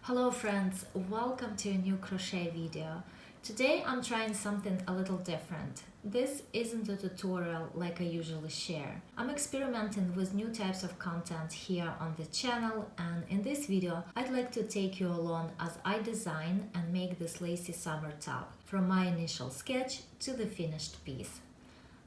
Hello friends, welcome to a new crochet video. Today I'm trying something a little different. This isn't a tutorial like I usually share. I'm experimenting with new types of content here on the channel, and in this video I'd like to take you along as I design and make this lacy summer top from my initial sketch to the finished piece.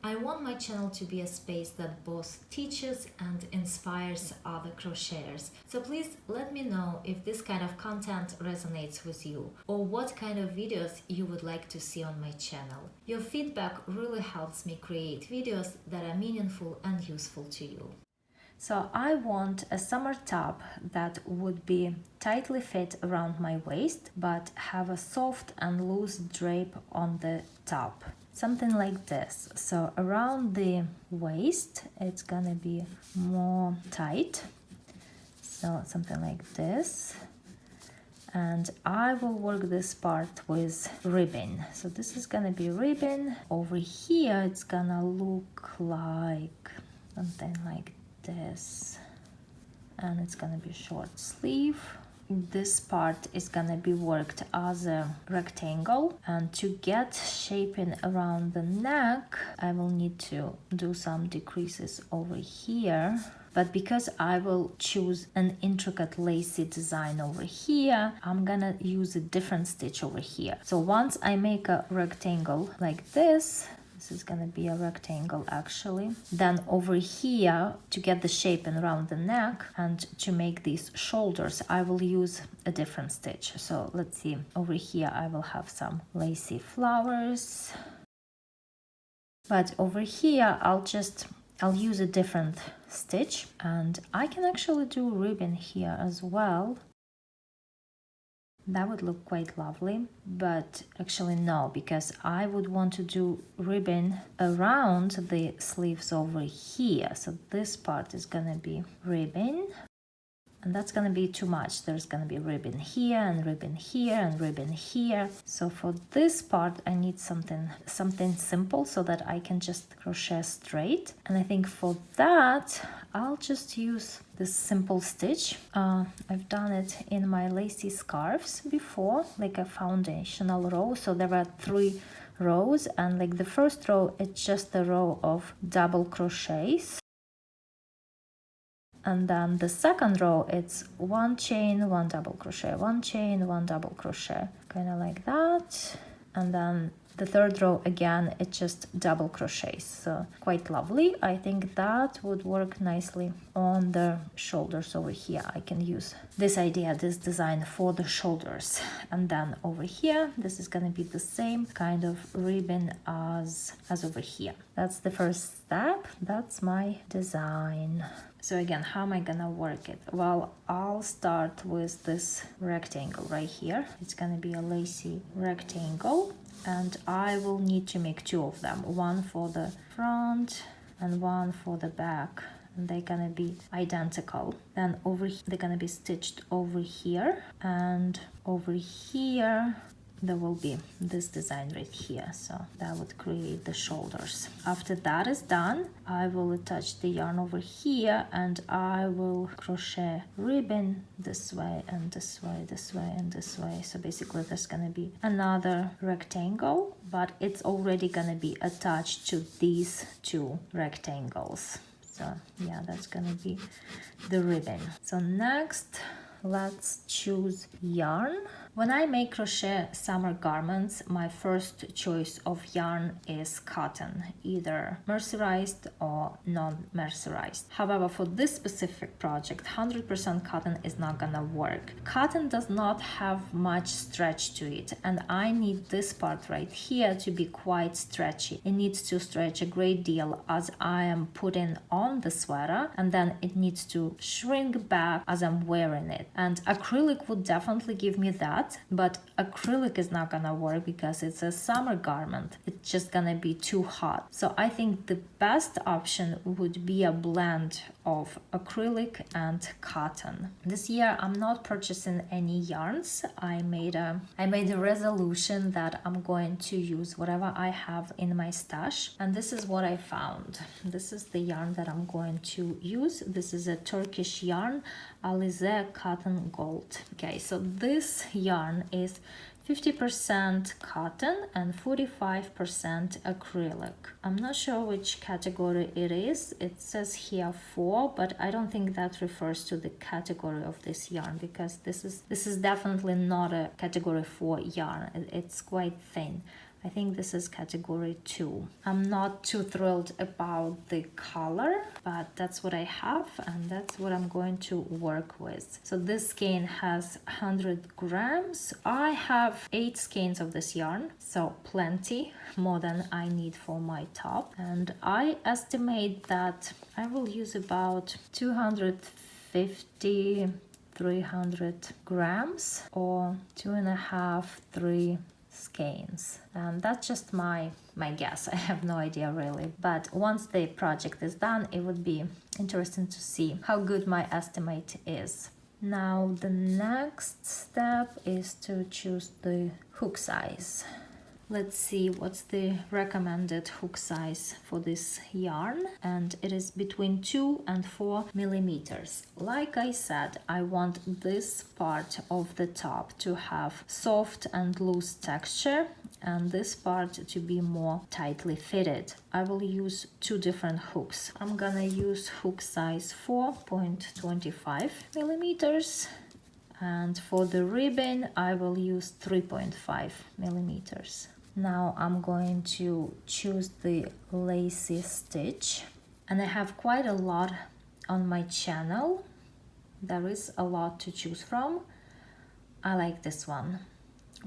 I want my channel to be a space that both teaches and inspires other crocheters. So please let me know if this kind of content resonates with you or what kind of videos you would like to see on my channel. Your feedback really helps me create videos that are meaningful and useful to you. So I want a summer top that would be tightly fit around my waist but have a soft and loose drape on the top. Something like this. So around the waist it's gonna be more tight, so something like this, and I will work this part with ribbon. So this is gonna be ribbon. Over here it's gonna look like something like this, and it's gonna be short sleeve. This part is gonna be worked as a rectangle, and to get shaping around the neck I will need to do some decreases over here. But because I will choose an intricate lacy design over here, I'm gonna use a different stitch over here. So once I make a rectangle like this is gonna be a rectangle actually. Then over here, to get the shape around the neck and to make these shoulders, I will use a different stitch. So let's see, over here I will have some lacy flowers. But over here I'll use a different stitch, and I can actually do ribbon here as well. That would look quite lovely, but actually no, because I would want to do ribbon around the sleeves over here. So this part is gonna be ribbon, and that's gonna be too much. There's gonna be ribbon here and ribbon here and ribbon here. So for this part I need something simple so that I can just crochet straight. And I think for that I'll just use this simple stitch. I've done it in my lacy scarves before, like a foundational row. So there were 3 rows, and like the first row it's just a row of double crochets, and then the second row it's 1 chain, 1 double crochet, 1 chain, 1 double crochet, kind of like that. And then the third row again it's just double crochets. So quite lovely. I think that would work nicely on the shoulders over here. I can use this design for the shoulders. And then over here this is gonna be the same kind of ribbon as over here. That's the first step. That's my design. So again, how am I gonna work it? Well, I'll start with this rectangle right here. It's gonna be a lacy rectangle, and I will need to make 2 of them, one for the front and one for the back, and they're gonna be identical. Then they're gonna be stitched over here, and over here there will be this design right here. So that would create the shoulders. After that is done, I will attach the yarn over here, and I will crochet ribbon this way and this way, this way and this way. So basically there's gonna be another rectangle, but it's already gonna be attached to these 2 rectangles. So yeah, that's gonna be the ribbon. So next, let's choose yarn. When I make crochet summer garments, my first choice of yarn is cotton, either mercerized or non-mercerized. However, for this specific project, 100% cotton is not gonna work. Cotton does not have much stretch to it, and I need this part right here to be quite stretchy. It needs to stretch a great deal as I am putting on the sweater, and then it needs to shrink back as I'm wearing it. And acrylic would definitely give me that, but acrylic is not gonna work because it's a summer garment. It's just gonna be too hot. So I think the best option would be a blend of acrylic and cotton. This year I'm not purchasing any yarns. I made a resolution that I'm going to use whatever I have in my stash, and this is what I found. This is the yarn that I'm going to use. This is a Turkish yarn. Alize Cotton Gold. Okay, so this yarn is 50% cotton and 45% acrylic. I'm not sure which category it is. It says here 4, but I don't think that refers to the category of this yarn, because this is definitely not a category 4 yarn. It's quite thin. I think this is category 2. I'm not too thrilled about the color, but that's what I have and that's what I'm going to work with. So this skein has 100 grams. I have 8 skeins of this yarn, so plenty, more than I need for my top. And I estimate that I will use about 250, 300 grams or 2.5-3 skeins, and that's just my guess. I have no idea really, but once the project is done, it would be interesting to see how good my estimate is. Now the next step is to choose the hook size. Let's see what's the recommended hook size for this yarn, and it is between 2 and 4 millimeters. Like I said, I want this part of the top to have soft and loose texture and this part to be more tightly fitted. I will use 2 different hooks. I'm gonna use hook size 4.25 millimeters. And for the ribbon, I will use 3.5 millimeters. Now I'm going to choose the lacy stitch, and I have quite a lot on my channel. There is a lot to choose from. I like this one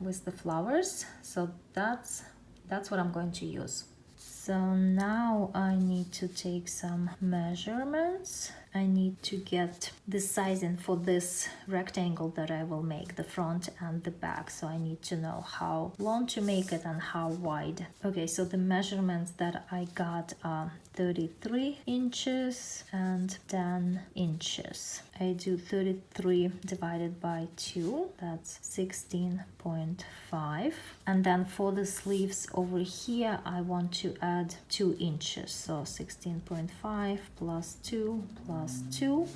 with the flowers, so that's what I'm going to use. So now I need to take some measurements. I need to get the sizing for this rectangle that I will make, the front and the back. So I need to know how long to make it and how wide. Okay, so the measurements that I got are 33 inches and 10 inches. I do 33 divided by 2, that's 16.5. And then for the sleeves over here, I want to add 2 inches. So 16.5 plus 2 plus 2,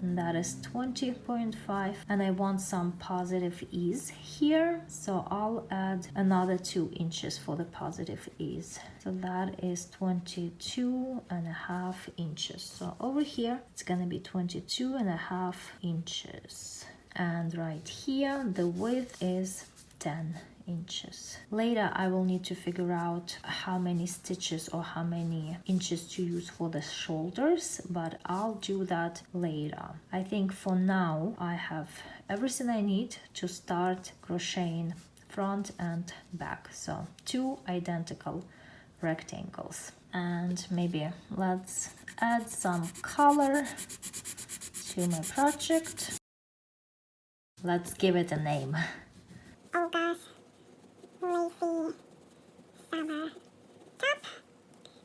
and that is 20.5. And I want some positive ease here, so I'll add another 2 inches for the positive ease. So that is 22.5 inches. So over here, it's gonna be 22.5 inches. And right here, the width is 10 inches. Later, I will need to figure out how many stitches or how many inches to use for the shoulders, but I'll do that later. I think for now, I have everything I need to start crocheting front and back. So 2 identical rectangles. And maybe let's add some color to my project. Let's give it a name. Olga's Lacy Summer Top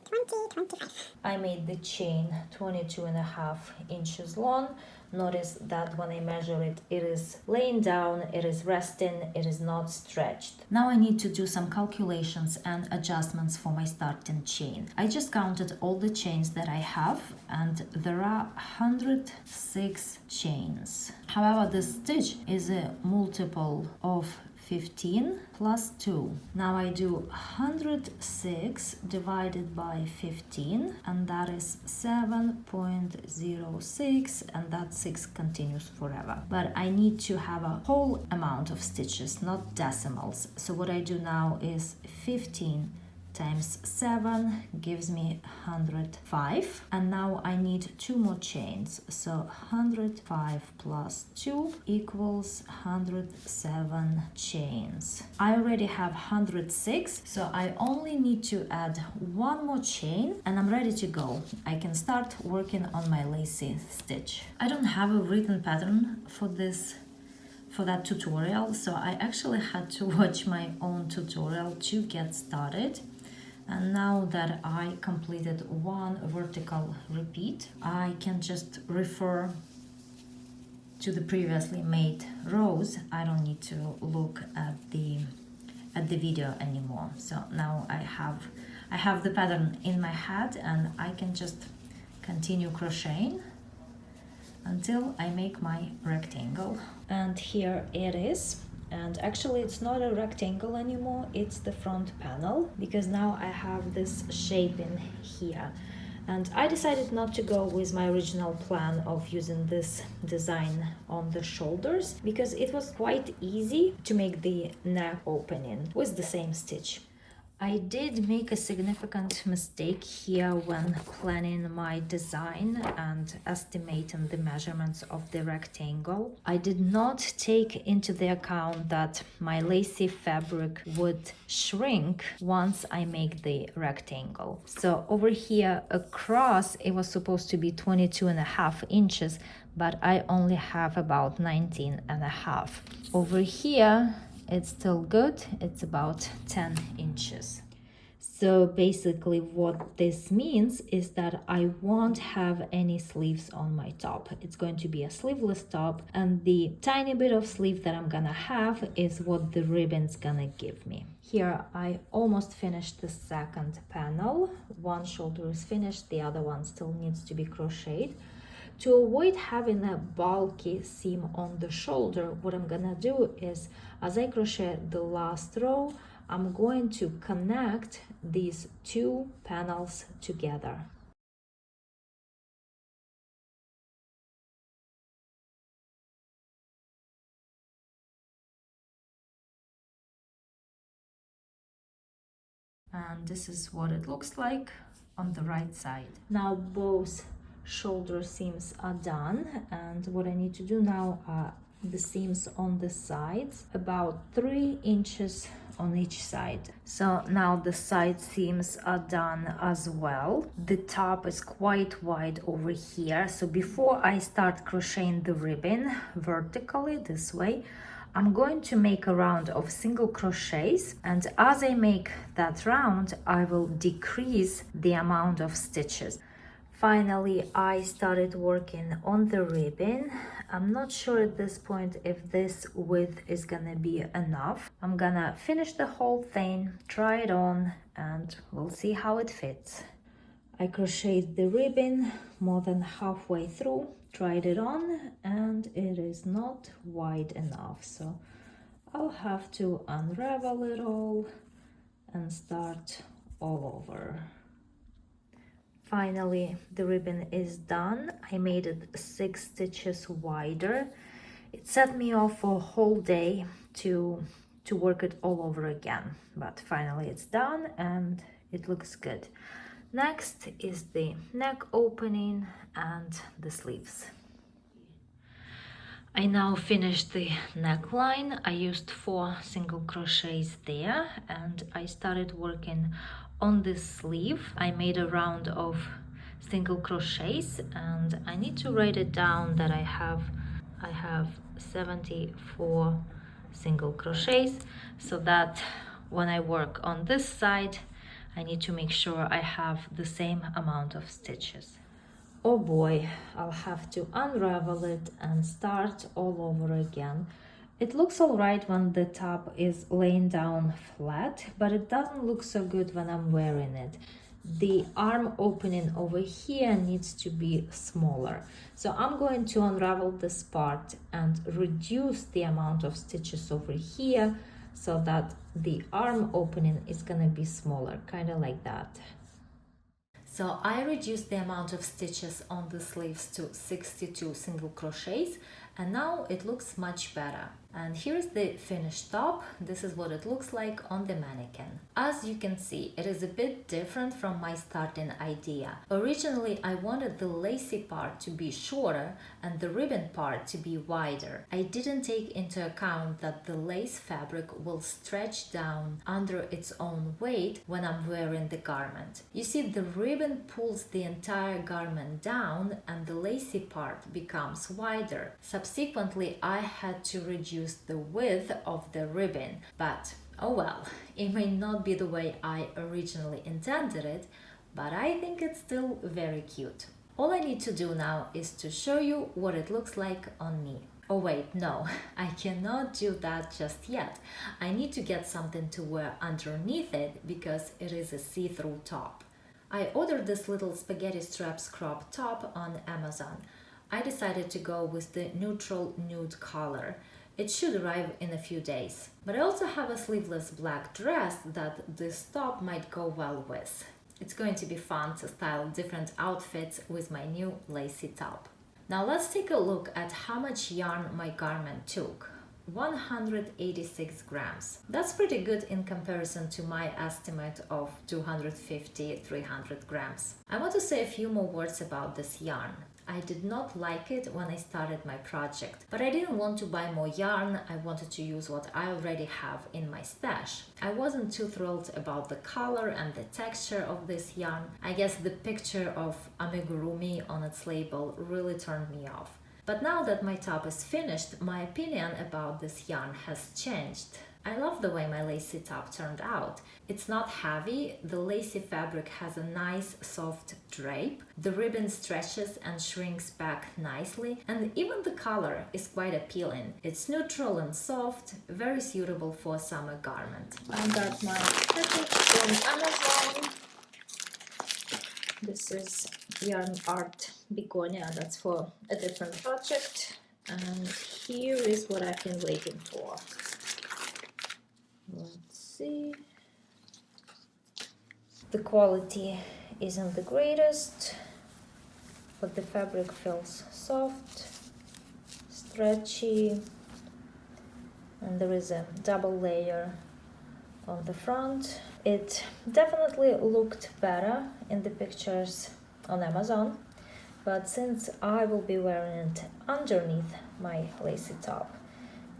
2025. I made the chain 22.5 inches long. Notice that when I measure it, it is laying down, it is resting, it is not stretched. Now I need to do some calculations and adjustments for my starting chain. I just counted all the chains that I have, and there are 106 chains. However, the stitch is a multiple of 15 plus 2. Now I do 106 divided by 15, and that is 7.06, and that 6 continues forever. But I need to have a whole amount of stitches, not decimals. So what I do now is 15 times 7 gives me 105, and now I need 2 more chains, so 105 plus 2 equals 107 chains. I already have 106, so I only need to add 1 more chain and I'm ready to go. I can start working on my lacy stitch. I don't have a written pattern for that tutorial, so I actually had to watch my own tutorial to get started. And now that I completed 1 vertical repeat, I can just refer to the previously made rows. I don't need to look at the video anymore. So now I have the pattern in my head, and I can just continue crocheting until I make my rectangle. And here it is. And actually it's not a rectangle anymore, it's the front panel, because now I have this shape in here. And I decided not to go with my original plan of using this design on the shoulders, because it was quite easy to make the neck opening with the same stitch. I did make a significant mistake here when planning my design and estimating the measurements of the rectangle. I did not take into the account that my lacy fabric would shrink once I make the rectangle. So over here across it was supposed to be 22.5 inches, but I only have about 19.5. Over here it's still good, it's about 10 inches. So basically what this means is that I won't have any sleeves on my top. It's going to be a sleeveless top, and the tiny bit of sleeve that I'm gonna have is what the ribbon's gonna give me. Here I almost finished the second panel. One shoulder is finished, the other one still needs to be crocheted. To avoid having a bulky seam on the shoulder, what I'm gonna do is, as I crochet the last row, I'm going to connect these two panels together. And this is what it looks like on the right side. Now both shoulder seams are done, and what I need to do now are the seams on the sides, about 3 inches on each side. So now the side seams are done as well. The top is quite wide over here, so before I start crocheting the ribbon vertically this way, I'm going to make a round of single crochets, and as I make that round I will decrease the amount of stitches. Finally, I started working on the ribbon. I'm not sure at this point if this width is gonna be enough. I'm gonna finish the whole thing, try it on, and we'll see how it fits. I crocheted the ribbon more than halfway through, tried it on, and it is not wide enough. So I'll have to unravel it all and start all over. Finally, the ribbon is done. I made it 6 stitches wider. It set me off for a whole day to work it all over again, but finally it's done and it looks good. Next is the neck opening and the sleeves. I now finished the neckline. I used 4 single crochets there, and I started working on this sleeve. I made a round of single crochets, and I need to write it down that I have 74 single crochets, so that when I work on this side I need to make sure I have the same amount of stitches. Oh boy, I'll have to unravel it and start all over again. It looks alright when the top is laying down flat, but it doesn't look so good when I'm wearing it. The arm opening over here needs to be smaller. So I'm going to unravel this part and reduce the amount of stitches over here so that the arm opening is gonna be smaller, kind of like that. So I reduced the amount of stitches on the sleeves to 62 single crochets, and now it looks much better. And here's the finished top. This is what it looks like on the mannequin. As you can see, it is a bit different from my starting idea. Originally, I wanted the lacy part to be shorter and the ribbon part to be wider. I didn't take into account that the lace fabric will stretch down under its own weight when I'm wearing the garment. You see, the ribbon pulls the entire garment down and the lacy part becomes wider. Subsequently, I had to reduce the width of the ribbon, but oh well, it may not be the way I originally intended it, but I think it's still very cute. All I need to do now is to show you what it looks like on me. Oh wait, no, I cannot do that just yet. I need to get something to wear underneath it because it is a see-through top. I ordered this little spaghetti straps crop top on Amazon. I decided to go with the neutral nude color. It should arrive in a few days. But I also have a sleeveless black dress that this top might go well with. It's going to be fun to style different outfits with my new lacy top. Now let's take a look at how much yarn my garment took. 186 grams. That's pretty good in comparison to my estimate of 250-300 grams. I want to say a few more words about this yarn. I did not like it when I started my project, but I didn't want to buy more yarn. I wanted to use what I already have in my stash. I wasn't too thrilled about the color and the texture of this yarn. I guess the picture of amigurumi on its label really turned me off. But now that my top is finished, my opinion about this yarn has changed. I love the way my lacy top turned out. It's not heavy, the lacy fabric has a nice soft drape, the ribbon stretches and shrinks back nicely, and even the color is quite appealing. It's neutral and soft, very suitable for a summer garment. I got my package from Amazon. This is yarn art begonia, that's for a different project, and here is what I've been waiting for. Let's see. The quality isn't the greatest, but the fabric feels soft, stretchy, and there is a double layer on the front. It definitely looked better in the pictures on Amazon, but since I will be wearing it underneath my lacy top,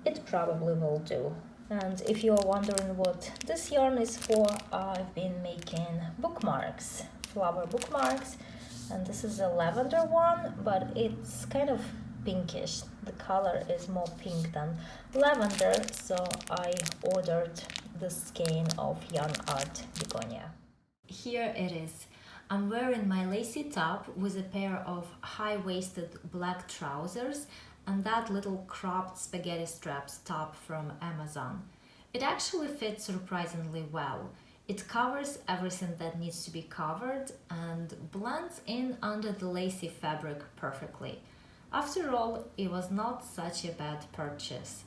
it probably will do. And if you are wondering what this yarn is for, I've been making bookmarks, flower bookmarks, and this is a lavender one, but it's kind of pinkish. The color is more pink than lavender, so I ordered the skein of yarn art begonia. Here it is. I'm wearing my lacy top with a pair of high-waisted black trousers and that little cropped spaghetti straps top from Amazon. It actually fits surprisingly well. It covers everything that needs to be covered and blends in under the lacy fabric perfectly. After all, it was not such a bad purchase.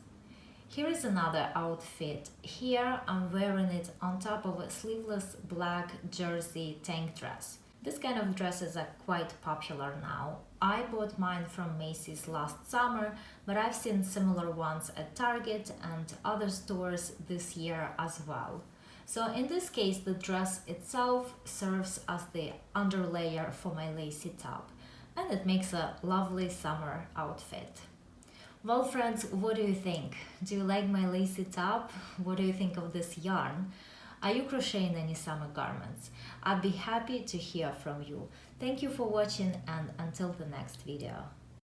Here is another outfit. Here I'm wearing it on top of a sleeveless black jersey tank dress. This kind of dresses are quite popular now. I bought mine from Macy's last summer, but I've seen similar ones at Target and other stores this year as well. So in this case, the dress itself serves as the underlayer for my lacy top, and it makes a lovely summer outfit. Well friends, what do you think? Do you like my lacy top? What do you think of this yarn? Are you crocheting any summer garments? I'd be happy to hear from you. Thank you for watching, and until the next video.